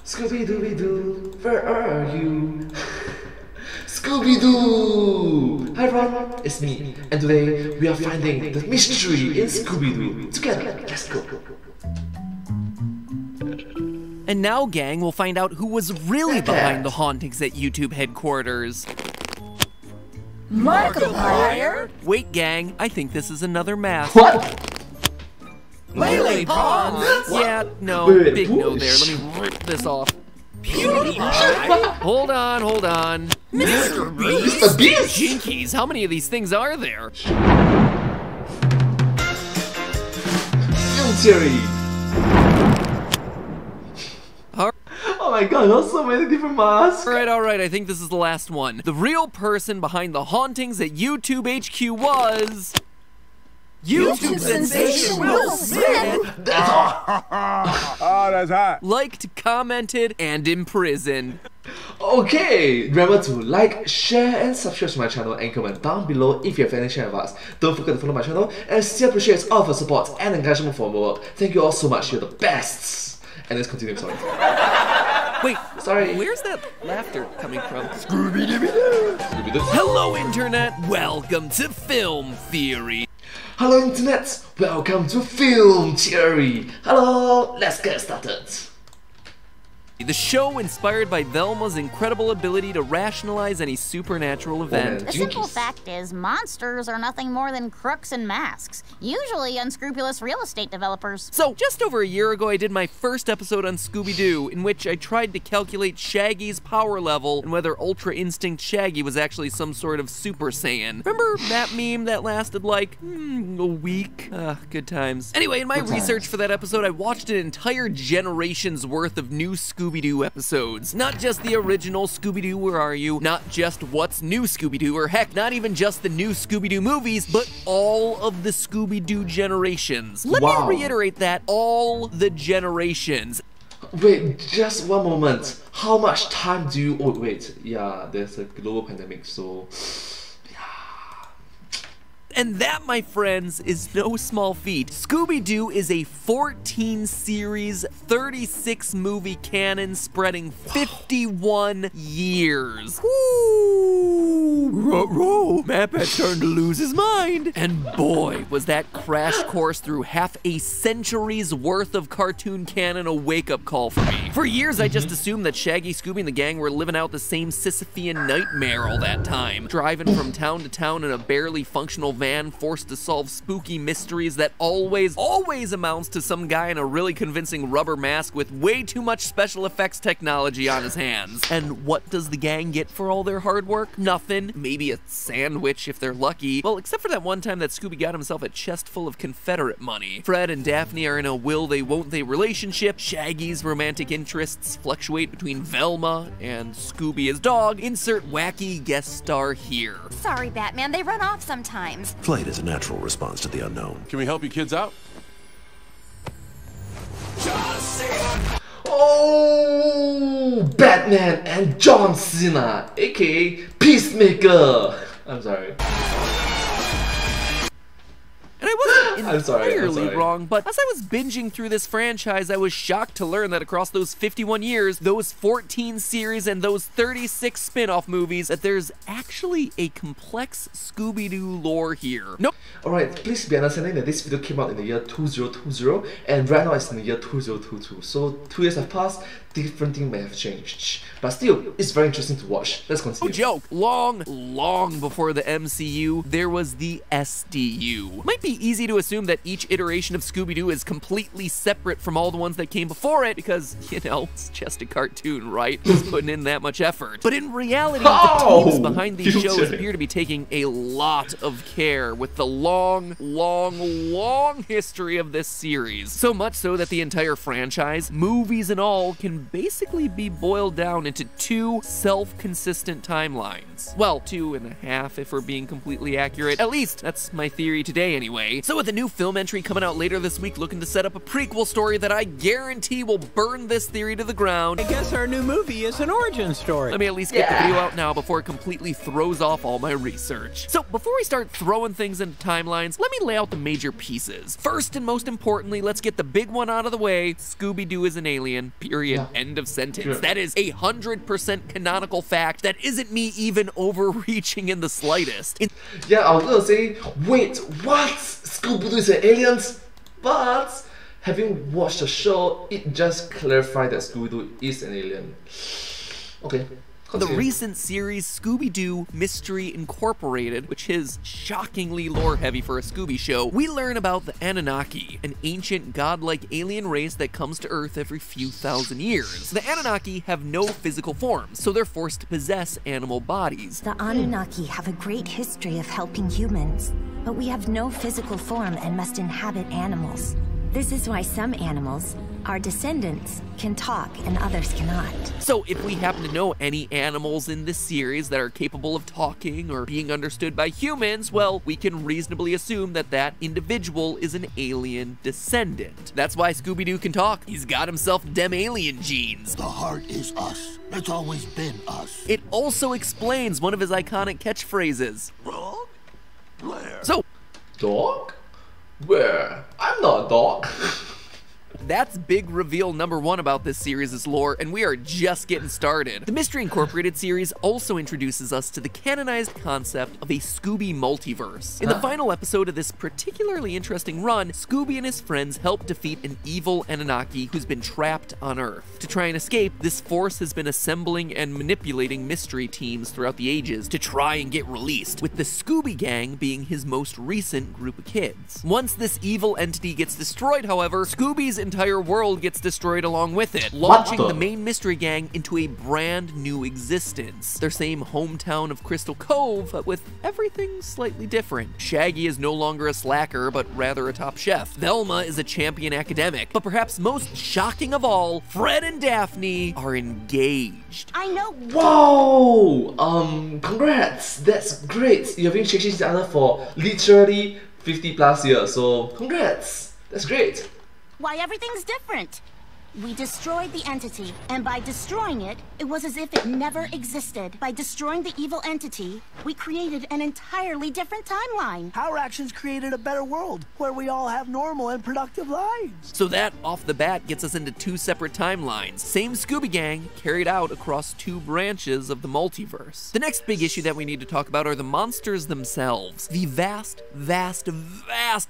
Scooby-Dooby-Doo, where are you? Scooby-Doo! Hi everyone, it's me, and today we are finding the mystery in Scooby-Doo. Together, let's go! And now, gang, we'll find out who was really behind the hauntings at YouTube headquarters. Markiplier? Wait, gang, I think this is another mask. What? Lele Pons? Yeah, no, Wait, big no whoosh. there. Let me rip this off. PewDiePie? Hold on. Mr. Beast? Mr. Beast? Jinkies, how many of these things are there? Game Theory! Oh my god, there's so many different masks! Alright, I think this is the last one. The real person behind the hauntings at YouTube HQ was... YouTube sensation Will Smith? That's all! Oh, that's hot. Liked, commented, and imprisoned. Okay, remember to like, share, and subscribe to my channel and comment down below if you have any share advice. Don't forget to follow my channel and still appreciate all of your support and engagement for my work. Thank you all so much, you're the best! And let's continue, sorry. Wait, Sorry. where's that laughter coming from? Scooby-Doo! Hello, Internet! Welcome to Film Theory. Hello Internet! Welcome to Film Theory! Hello! Let's get started! The show inspired by Velma's incredible ability to rationalize any supernatural event. man. The simple Jinkies. fact is, monsters are nothing more than crooks in masks, usually unscrupulous real estate developers. So, just over a year ago, I did my first episode on Scooby-Doo, in which I tried to calculate Shaggy's power level and whether Ultra Instinct Shaggy was actually some sort of Super Saiyan. Remember that meme that lasted like, a week? Good times. Anyway, in my research for that episode, I watched an entire generation's worth of new Scooby-Doo episodes. Not just the original Scooby-Doo, Where Are You? Not just What's New Scooby-Doo, or heck, not even just the new Scooby-Doo movies, but all of the Scooby-Doo generations. Let me reiterate that, all the generations. Wait, just one moment. How much time do you... Oh wait, yeah, there's a global pandemic, so... And that, my friends, is no small feat. Scooby-Doo is a 14-series, 36-movie canon spreading 51 years. Woo! Ruh-roh! Mapat's starting to lose his mind. And boy, was that crash course through half a century's worth of cartoon canon a wake-up call for me. For years, I just assumed that Shaggy, Scooby, and the gang were living out the same Sisyphean nightmare all that time, driving from town to town in a barely functional van, forced to solve spooky mysteries that always amounts to some guy in a really convincing rubber mask with way too much special effects technology on his hands. And what does the gang get for all their hard work? Nothing. Maybe a sandwich if they're lucky. Well, except for that one time that Scooby got himself a chest full of Confederate money. Fred and Daphne are in a will they won't they relationship. Shaggy's romantic interests fluctuate between Velma and Scooby his dog. Insert wacky guest star here. Sorry, Batman, they run off sometimes. Flight is a natural response to the unknown. Can we help you kids out? Oh, Batman and John Cena, aka Peacemaker. I'm sorry. And I wasn't I'm sorry. entirely wrong, but as I was binging through this franchise, I was shocked to learn that across those 51 years, those 14 series, and those 36 spin-off movies, that there's actually a complex Scooby-Doo lore here. Nope. Alright, please be understanding that this video came out in the year 2020 and right now it's in the year 2022. So 2 years have passed, different things may have changed. But still, it's very interesting to watch. Let's continue. No joke. Long before the MCU, there was the SDU. Might be easy to assume that each iteration of Scooby-Doo is completely separate from all the ones that came before it because, you know, it's just a cartoon, right? It's putting in that much effort. But in reality, the teams behind these shows appear to be taking a lot of care with the long history of this series. So much so that the entire franchise, movies and all, can basically be boiled down into 2 self-consistent timelines. Well, 2.5 if we're being completely accurate. At least, that's my theory today anyway. So with a new new film entry coming out later this week looking to set up a prequel story that I guarantee will burn this theory to the ground. I guess our new movie is an origin story. Let me at least get the video out now before it completely throws off all my research. So before we start throwing things into timelines, let me lay out the major pieces. First and most importantly, let's get the big one out of the way. Scooby-Doo is an alien, period, end of sentence. That is 100% canonical fact. That isn't me even overreaching in the slightest. Yeah, I was gonna say, wait, what? Scooby-Doo is an alien? But having watched the show, it just clarified that Scooby-Doo is an alien. Okay. Continue. The recent series Scooby-Doo Mystery Incorporated, which is shockingly lore-heavy for a Scooby show, we learn about the Anunnaki, an ancient godlike alien race that comes to Earth every few thousand years. The Anunnaki have no physical forms, so they're forced to possess animal bodies. The Anunnaki have a great history of helping humans, but we have no physical form and must inhabit animals. This is why some animals, our descendants, can talk and others cannot. So if we happen to know any animals in this series that are capable of talking or being understood by humans, well, we can reasonably assume that that individual is an alien descendant. That's why Scooby-Doo can talk. He's got himself dem alien genes. The heart is us. It's always been us. It also explains one of his iconic catchphrases. Dog? Where? So, Dog? Where? I'm not a dog. that's big reveal number one about this series' lore, and we are just getting started. The Mystery Incorporated series also introduces us to the canonized concept of a Scooby multiverse. In the final episode of this particularly interesting run, Scooby and his friends help defeat an evil Anunnaki who's been trapped on Earth. To try and escape, this force has been assembling and manipulating mystery teams throughout the ages to try and get released, with the Scooby Gang being his most recent group of kids. Once this evil entity gets destroyed, however, Scooby's entire world gets destroyed along with it, launching the main mystery gang into a brand new existence. Their same hometown of Crystal Cove, but with everything slightly different. Shaggy is no longer a slacker, but rather a top chef. Velma is a champion academic. But perhaps most shocking of all, Fred and Daphne are engaged. I know. Whoa! Congrats! That's great! You've been chasing each other for literally 50+ years, so congrats! That's great! Why everything's different. We destroyed the entity, and by destroying it, it was as if it never existed. By destroying the evil entity, we created an entirely different timeline. Our actions created a better world, where we all have normal and productive lives. So that, off the bat, gets us into two separate timelines. Same Scooby Gang, carried out across two branches of the multiverse. The next big issue that we need to talk about are the monsters themselves. The vast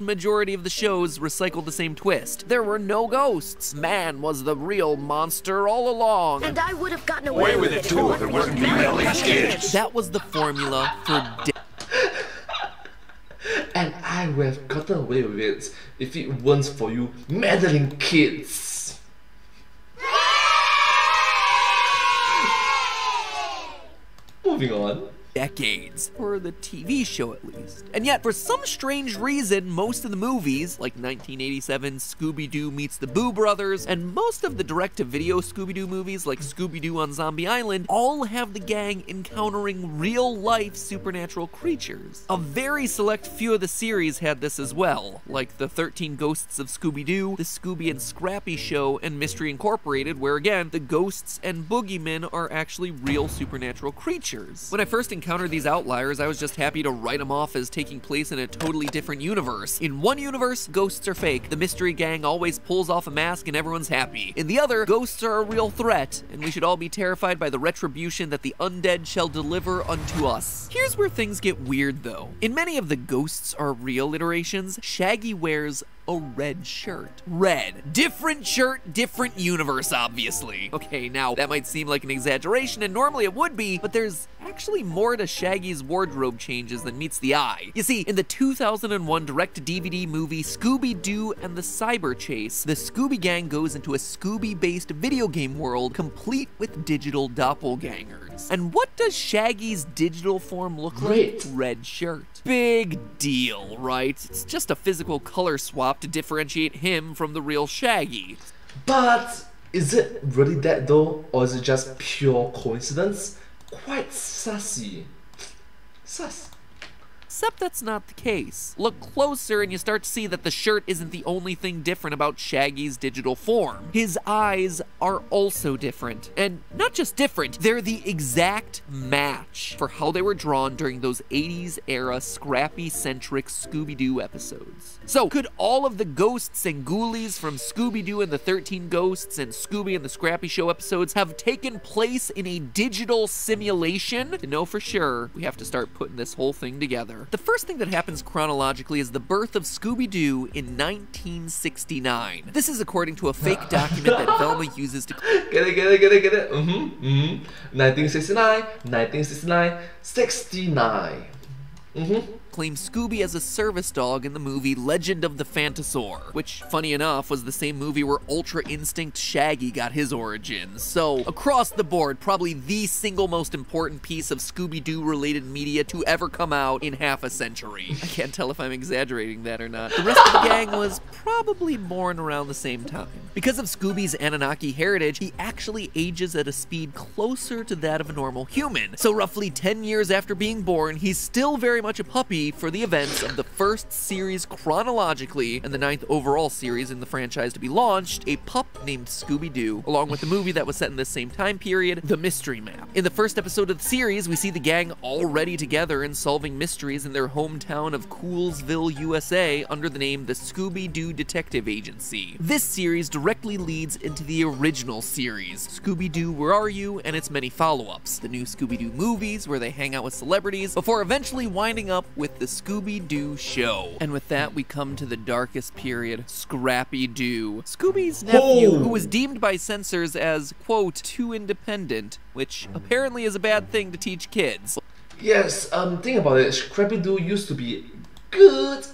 majority of the shows recycled the same twist. There were no ghosts. Man was the real monster all along. And I would have gotten away with it too if it wasn't for meddling kids. That was the formula for And I would have gotten away with it if it weren't for you meddling kids. Moving on. decades, for the TV show at least. And yet, for some strange reason, most of the movies, like 1987's Scooby-Doo Meets the Boo Brothers, and most of the direct-to-video Scooby-Doo movies, like Scooby-Doo on Zombie Island, all have the gang encountering real-life supernatural creatures. A very select few of the series had this as well, like the 13 Ghosts of Scooby-Doo, the Scooby and Scrappy Show, and Mystery Incorporated, where again, the ghosts and boogeymen are actually real supernatural creatures. When I first encountered these outliers, I was just happy to write them off as taking place in a totally different universe. In one universe, ghosts are fake, the mystery gang always pulls off a mask and everyone's happy. In the other, ghosts are a real threat, and we should all be terrified by the retribution that the undead shall deliver unto us. Here's where things get weird though. In many of the ghosts are real iterations, Shaggy wears a red shirt. Red. Different shirt, different universe, obviously. Okay, now, that might seem like an exaggeration, and normally it would be, but there's actually more to Shaggy's wardrobe changes than meets the eye. You see, in the 2001 direct-to-DVD movie Scooby-Doo and the Cyber Chase, the Scooby Gang goes into a Scooby-based video game world complete with digital doppelgangers. And what does Shaggy's digital form look like? Red shirt. Big deal, right? It's just a physical color swap to differentiate him from the real Shaggy. But is it really that though, or is it just pure coincidence? Quite sussy. Sus. Except that's not the case. Look closer and you start to see that the shirt isn't the only thing different about Shaggy's digital form. His eyes are also different. And not just different, they're the exact match for how they were drawn during those 80s era Scrappy-centric Scooby-Doo episodes. So, could all of the ghosts and ghoulies from Scooby-Doo and the 13 Ghosts and Scooby and the Scrappy Show episodes have taken place in a digital simulation? To know for sure, we have to start putting this whole thing together. The first thing that happens chronologically is the birth of Scooby-Doo in 1969. This is according to a fake document that Velma uses to... Get it. 1969, 69. Claimed Scooby as a service dog in the movie Legend of the Phantasaur, which, funny enough, was the same movie where Ultra Instinct Shaggy got his origins. So, across the board, probably the single most important piece of Scooby-Doo related media to ever come out in half a century. I can't tell if I'm exaggerating that or not. The rest of the gang was probably born around the same time. Because of Scooby's Anunnaki heritage, he actually ages at a speed closer to that of a normal human. So roughly 10 years after being born, he's still very much a puppy for the events of the first series chronologically and the 9th overall series in the franchise to be launched, a pup named Scooby-Doo, along with the movie that was set in this same time period, The Mystery Map. In the first episode of the series, we see the gang already together and solving mysteries in their hometown of Coolsville, USA, under the name the Scooby-Doo Detective Agency. This series directly leads into the original series, Scooby-Doo Where Are You?, and its many follow-ups, the new Scooby-Doo movies where they hang out with celebrities, before eventually winding up with the Scooby-Doo Show. And with that, we come to the darkest period, Scrappy-Doo. Scooby's nephew, who was deemed by censors as, quote, too independent, which apparently is a bad thing to teach kids. Yes, think about it, Scrappy-Doo used to be good.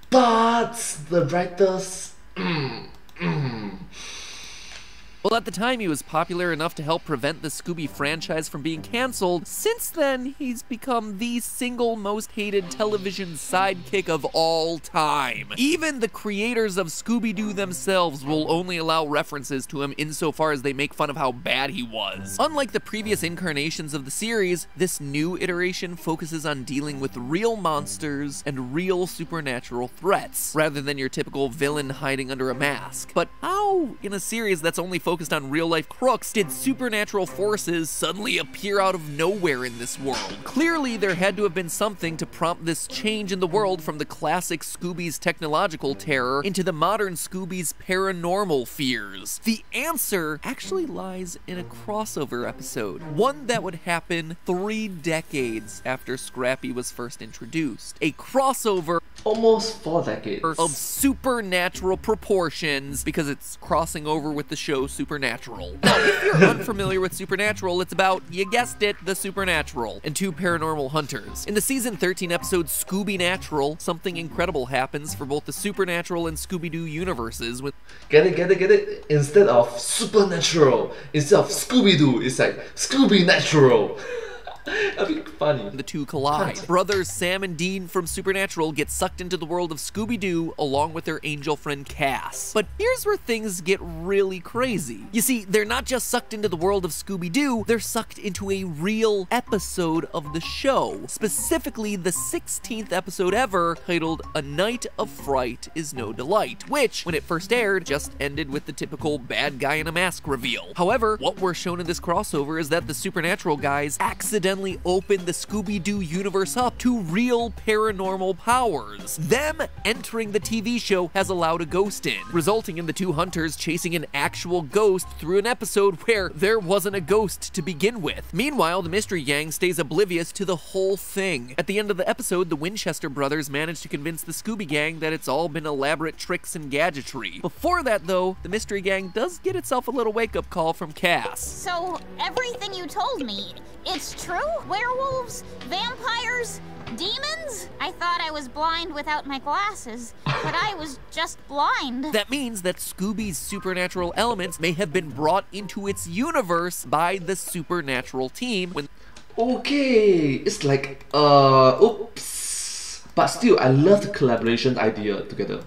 But the writers... Well, at the time, he was popular enough to help prevent the Scooby franchise from being canceled. Since then, he's become the single most hated television sidekick of all time. Even the creators of Scooby-Doo themselves will only allow references to him insofar as they make fun of how bad he was. Unlike the previous incarnations of the series, this new iteration focuses on dealing with real monsters and real supernatural threats, rather than your typical villain hiding under a mask. But how, in a series that's only focused on real-life crooks, did supernatural forces suddenly appear out of nowhere in this world? Clearly, there had to have been something to prompt this change in the world from the classic Scooby's technological terror into the modern Scooby's paranormal fears. The answer actually lies in a crossover episode, one that would happen 3 decades after Scrappy was first introduced. A crossover almost 4 decades of supernatural proportions, because it's crossing over with the show Supernatural. Now, if you're unfamiliar with Supernatural, it's about, you guessed it, the supernatural, and 2 paranormal hunters. In the season 13 episode Scooby-Natural, something incredible happens for both the Supernatural and Scooby-Doo universes when... Get it? Instead of Supernatural, instead of Scooby-Doo, it's like Scooby-Natural. That'd be funny. The two collide. Brothers Sam and Dean from Supernatural get sucked into the world of Scooby-Doo along with their angel friend Cass. But here's where things get really crazy. You see, they're not just sucked into the world of Scooby-Doo, they're sucked into a real episode of the show. Specifically, the 16th episode ever, titled A Night of Fright is No Delight, which, when it first aired, just ended with the typical bad guy in a mask reveal. However, what we're shown in this crossover is that the Supernatural guys accidentally open the Scooby-Doo universe up to real paranormal powers. Them entering the TV show has allowed a ghost in, resulting in the 2 hunters chasing an actual ghost through an episode where there wasn't a ghost to begin with. Meanwhile, the Mystery Gang stays oblivious to the whole thing. At the end of the episode, the Winchester brothers manage to convince the Scooby Gang that it's all been elaborate tricks and gadgetry. Before that, though, the Mystery Gang does get itself a little wake-up call from Cass. So, everything you told me, it's true? Werewolves? Vampires? Demons? I thought I was blind without my glasses, but I was just blind. That means that Scooby's supernatural elements may have been brought into its universe by the Supernatural team when... Okay, it's like, oops. But still, I love the collaboration idea together.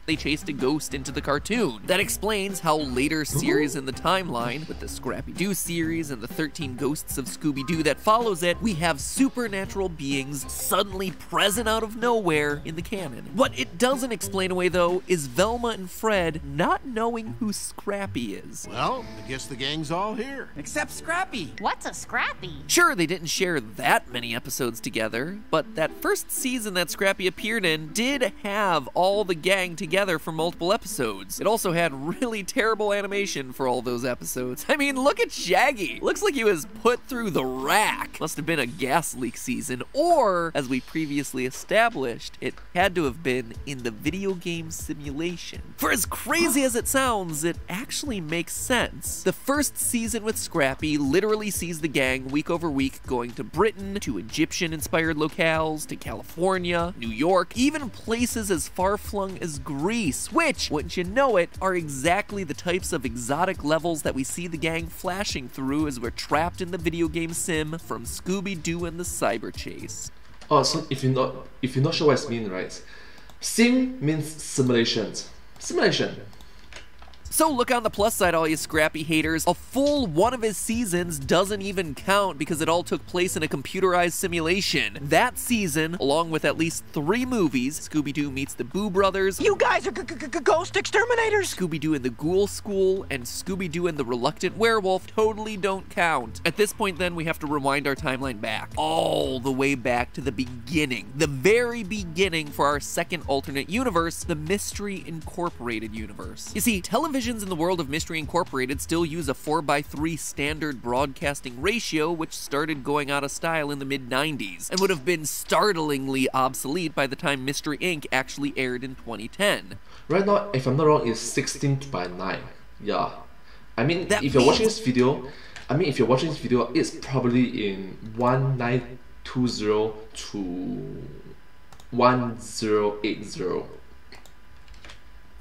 they chased a ghost into the cartoon. That explains how later series in the timeline, with the Scrappy-Doo series and the 13 Ghosts of Scooby-Doo that follows it, we have supernatural beings suddenly present out of nowhere in the canon. What it doesn't explain away, though, is Velma and Fred not knowing who Scrappy is. Well, I guess the gang's all here. Except Scrappy. What's a Scrappy? Sure, they didn't share that many episodes together, but that first season that Scrappy appeared in did have all the gang together for multiple episodes. It also had really terrible animation for all those episodes. I mean, look at Shaggy. Looks like he was put through the rack. Must have been a gas leak season, or, as we previously established, it had to have been in the video game simulation. For as crazy as it sounds, it actually makes sense. The first season with Scrappy literally sees the gang week over week going to Britain, to Egyptian-inspired locales, to California, New York, even places as far-flung as Greece, which, wouldn't you know it, are exactly the types of exotic levels that we see the gang flashing through as we're trapped in the video game sim from Scooby-Doo and the Cyber Chase. Oh, so if you're not sure what it means, right? Sim means simulations. Simulation. So look on the plus side, all you Scrappy haters. A full one of his seasons doesn't even count because it all took place in a computerized simulation. That season, along with at least 3 movies, Scooby-Doo Meets the Boo Brothers, You guys are ghost exterminators! Scooby-Doo and the Ghoul School, and Scooby-Doo and the Reluctant Werewolf totally don't count. At this point then, we have to rewind our timeline back, all the way back to the beginning. The very beginning for our second alternate universe, the Mystery Incorporated universe. You see, televisions in the world of Mystery Incorporated still use a 4:3 standard broadcasting ratio, which started going out of style in the mid-90s, and would have been startlingly obsolete by the time Mystery Inc. actually aired in 2010. Right now, if I'm not wrong, it's 16:9. Yeah. I mean, if you're watching this video, it's probably in 1920 to 1080.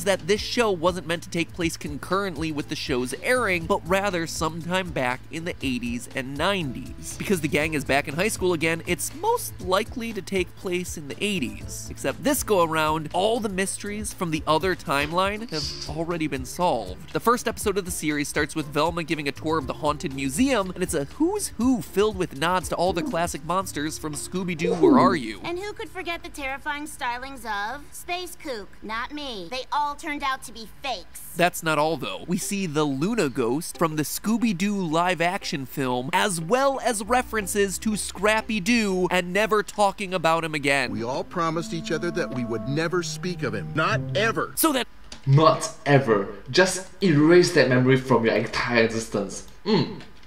That this show wasn't meant to take place concurrently with the show's airing, but rather sometime back in the 80s and 90s. Because the gang is back in high school again, it's most likely to take place in the 80s. Except this go around, all the mysteries from the other timeline have already been solved. The first episode of the series starts with Velma giving a tour of the Haunted Museum, and it's a who's who filled with nods to all the classic monsters from Scooby-Doo Where Are You? And who could forget the terrifying stylings of Space Kook? Not me. They all turned out to be fakes. That's not all, though. We see the Luna Ghost from the Scooby-Doo live-action film, as well as references to Scrappy-Doo, and never talking about him again. We all promised each other that we would never speak of him. Not ever. So that... Not ever. Just erase that memory from your entire existence.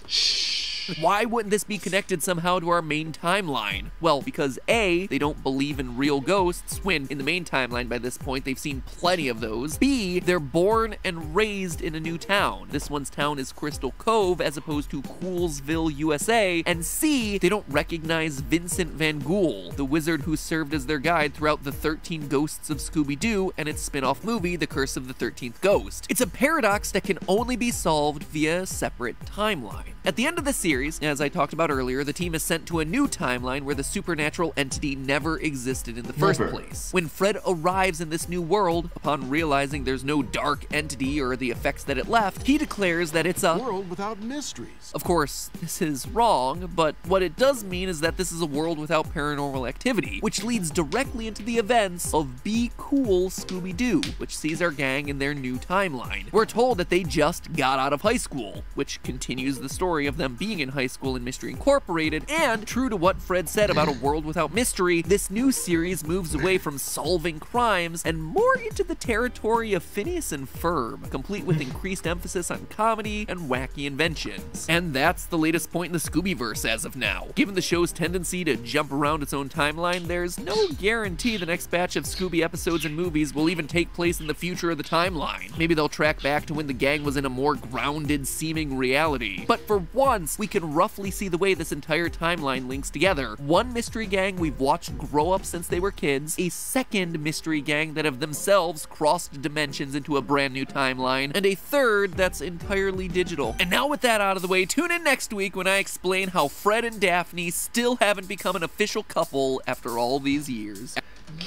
Shh. Why wouldn't this be connected somehow to our main timeline? Well, because A, they don't believe in real ghosts, when in the main timeline by this point they've seen plenty of those. B, they're born and raised in a new town. This one's town is Crystal Cove as opposed to Coolsville, USA. And C, they don't recognize Vincent Van Ghoul, the wizard who served as their guide throughout the 13 Ghosts of Scooby-Doo and its spin-off movie, The Curse of the 13th Ghost. It's a paradox that can only be solved via a separate timeline. At the end of the series, as I talked about earlier, the team is sent to a new timeline where the supernatural entity never existed in the first place. When Fred arrives in this new world, upon realizing there's no dark entity or the effects that it left, he declares that it's a world without mysteries. Of course, this is wrong, but what it does mean is that this is a world without paranormal activity, which leads directly into the events of Be Cool Scooby-Doo, which sees our gang in their new timeline. We're told that they just got out of high school, which continues the story of them being in high school in Mystery Incorporated, and true to what Fred said about a world without mystery, this new series moves away from solving crimes and more into the territory of Phineas and Ferb, complete with increased emphasis on comedy and wacky inventions. And that's the latest point in the Scoobyverse as of now. Given the show's tendency to jump around its own timeline, there's no guarantee the next batch of Scooby episodes and movies will even take place in the future of the timeline. Maybe they'll track back to when the gang was in a more grounded seeming reality. But for once, we can roughly see the way this entire timeline links together. One mystery gang we've watched grow up since they were kids, a second mystery gang that have themselves crossed dimensions into a brand new timeline, and a third that's entirely digital. And now with that out of the way, tune in next week when I explain how Fred and Daphne still haven't become an official couple after all these years.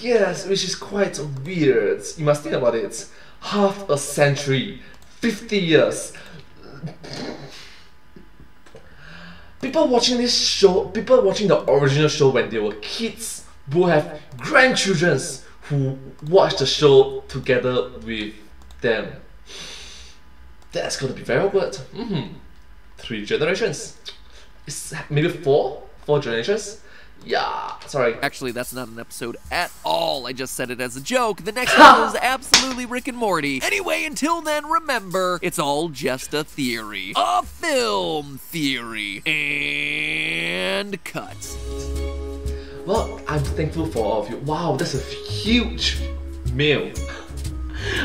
Yes, which is quite weird. You must think about it. Half a century, 50 years. People watching this show, people watching the original show when they were kids, will have grandchildren who watch the show together with them. That's gonna be very awkward. 3 generations. It's maybe 4 generations. Yeah, sorry. Actually, that's not an episode at all. I just said it as a joke. The next one is absolutely Rick and Morty. Anyway, until then, remember, it's all just a theory. A film theory. And cut. Well, I'm thankful for all of you. Wow, that's a huge meal.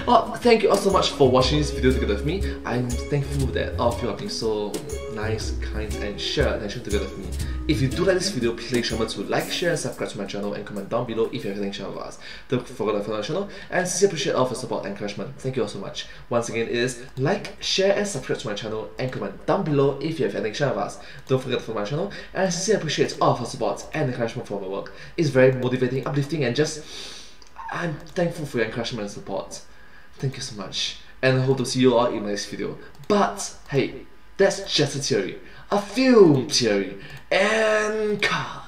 Well, thank you all so much for watching this video together with me. I'm thankful that all of you are being so nice, kind, and share attention together with me. If you do like this video, please remember to like, share, and subscribe to my channel, and comment down below if you have anything to share with us. Don't forget to follow our channel, and sincerely appreciate all of your support and encouragement. Thank you all so much. Once again, it is like, share, and subscribe to my channel, and comment down below if you have anything to share with us. Don't forget to follow my channel, and sincerely appreciate all of your support and encouragement for my work. It's very motivating, uplifting, and just I'm thankful for your encouragement and support. Thank you so much, and I hope to see you all in my next video. But hey, that's just a theory, a film theory, and cut.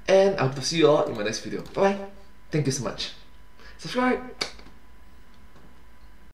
And I hope to see you all in my next video. Bye bye. Thank you so much. Subscribe.